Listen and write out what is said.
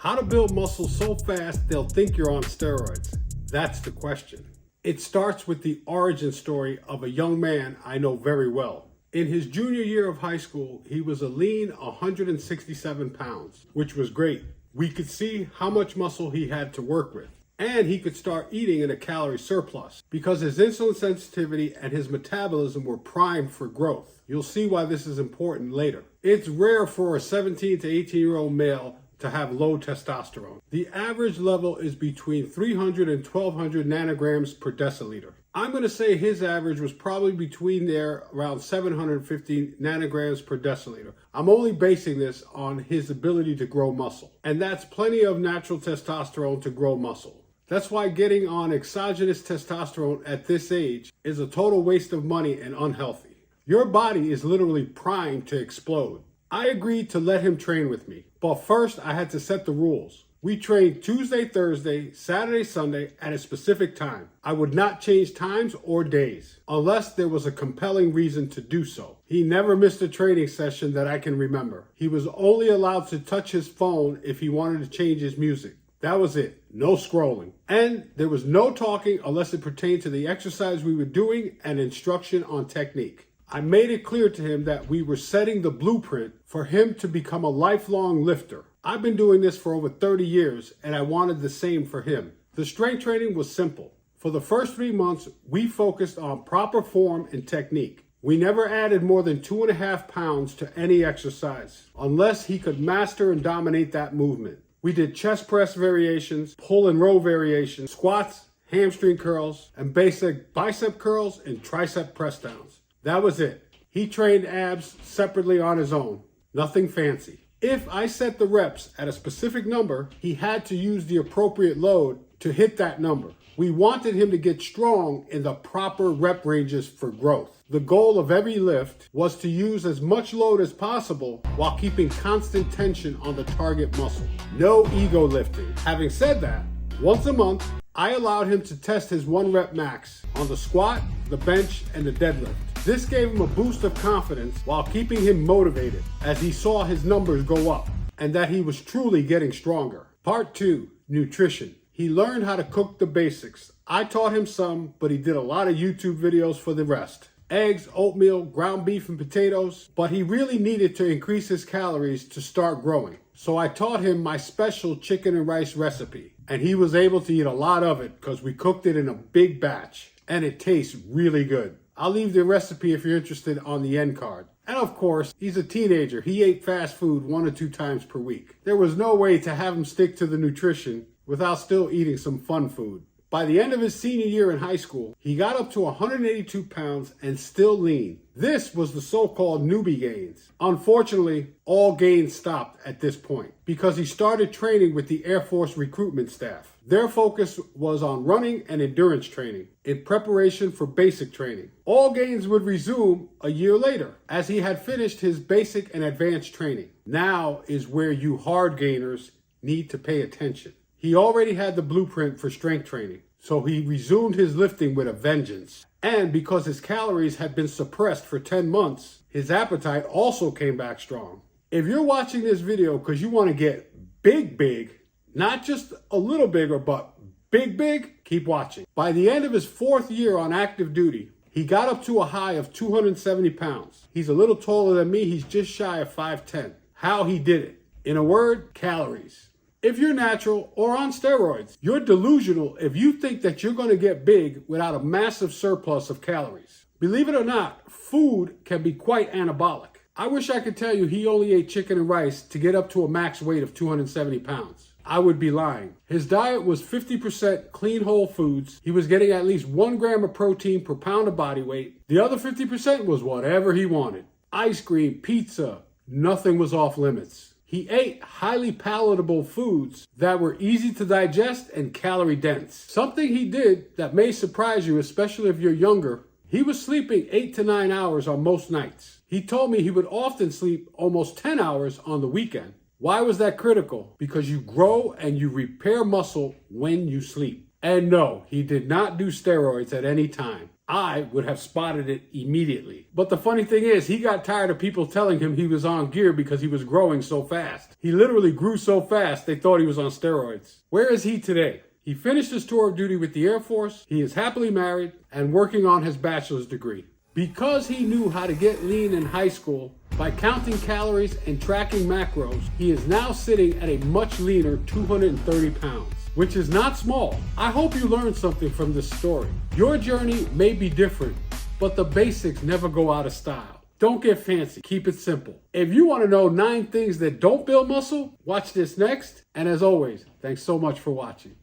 How to build muscle so fast they'll think you're on steroids? That's the question. It starts with the origin story of a young man I know very well. In his junior year of high school, he was a lean 167 pounds, which was great. We could see how much muscle he had to work with. And he could start eating in a calorie surplus because his insulin sensitivity and his metabolism were primed for growth. You'll see why this is important later. It's rare for a 17 to 18-year-old male to have low testosterone. The average level is between 300 and 1200 nanograms per deciliter. I'm going to say his average was probably between there around 750 nanograms per deciliter. I'm only basing this on his ability to grow muscle. And that's plenty of natural testosterone to grow muscle. That's why getting on exogenous testosterone at this age is a total waste of money and unhealthy. Your body is literally primed to explode. I agreed to let him train with me, but first I had to set the rules. We trained Tuesday, Thursday, Saturday, Sunday at a specific time. I would not change times or days unless there was a compelling reason to do so. He never missed a training session that I can remember. He was only allowed to touch his phone if he wanted to change his music. That was it. No scrolling. And there was no talking unless it pertained to the exercise we were doing and instruction on technique. I made it clear to him that we were setting the blueprint for him to become a lifelong lifter. I've been doing this for over 30 years and I wanted the same for him. The strength training was simple. For the first 3 months, we focused on proper form and technique. We never added more than 2.5 pounds to any exercise unless he could master and dominate that movement. We did chest press variations, pull and row variations, squats, hamstring curls, and basic bicep curls and tricep press downs. That was it. He trained abs separately on his own. Nothing fancy. If I set the reps at a specific number, he had to use the appropriate load to hit that number. We wanted him to get strong in the proper rep ranges for growth. The goal of every lift was to use as much load as possible while keeping constant tension on the target muscle. No ego lifting. Having said that, once a month, I allowed him to test his 1 rep max on the squat, the bench, and the deadlift. This gave him a boost of confidence while keeping him motivated as he saw his numbers go up and that he was truly getting stronger. Part 2, nutrition. He learned how to cook the basics. I taught him some, but he did a lot of YouTube videos for the rest. Eggs, oatmeal, ground beef, and potatoes, but he really needed to increase his calories to start growing. So I taught him my special chicken and rice recipe, and he was able to eat a lot of it because we cooked it in a big batch, and it tastes really good. I'll leave the recipe if you're interested on the end card. And of course, he's a teenager. He ate fast food 1 or 2 times per week. There was no way to have him stick to the nutrition without still eating some fun food. By the end of his senior year in high school, he got up to 182 pounds and still lean. This was the so-called newbie gains. Unfortunately, all gains stopped at this point because he started training with the Air Force recruitment staff. Their focus was on running and endurance training in preparation for basic training. All gains would resume a year later as he had finished his basic and advanced training. Now is where you hard gainers need to pay attention. He already had the blueprint for strength training, so he resumed his lifting with a vengeance. And because his calories had been suppressed for 10 months, his appetite also came back strong. If you're watching this video because you want to get big, not just a little bigger, but big, keep watching. By the end of his 4th year on active duty, he got up to a high of 270 pounds. He's a little taller than me. He's just shy of 5'10". How he did it? In a word, calories. If you're natural or on steroids, you're delusional if you think that you're going to get big without a massive surplus of calories. Believe it or not, food can be quite anabolic. I wish I could tell you he only ate chicken and rice to get up to a max weight of 270 pounds. I would be lying. His diet was 50% clean whole foods. He was getting at least 1 gram of protein per pound of body weight. The other 50% was whatever he wanted. Ice cream, pizza, nothing was off limits. He ate highly palatable foods that were easy to digest and calorie dense. Something he did that may surprise you, especially if you're younger, he was sleeping 8 to 9 hours on most nights. He told me he would often sleep almost 10 hours on the weekend. Why was that critical? Because you grow and you repair muscle when you sleep. And no, he did not do steroids at any time. I would have spotted it immediately. But the funny thing is, he got tired of people telling him he was on gear because he was growing so fast. He literally grew so fast, they thought he was on steroids. Where is he today? He finished his tour of duty with the Air Force. He is happily married and working on his bachelor's degree. Because he knew how to get lean in high school, by counting calories and tracking macros, he is now sitting at a much leaner 230 pounds, which is not small. I hope you learned something from this story. Your journey may be different, but the basics never go out of style. Don't get fancy, keep it simple. If you want to know 9 things that don't build muscle, watch this next. And as always, thanks so much for watching.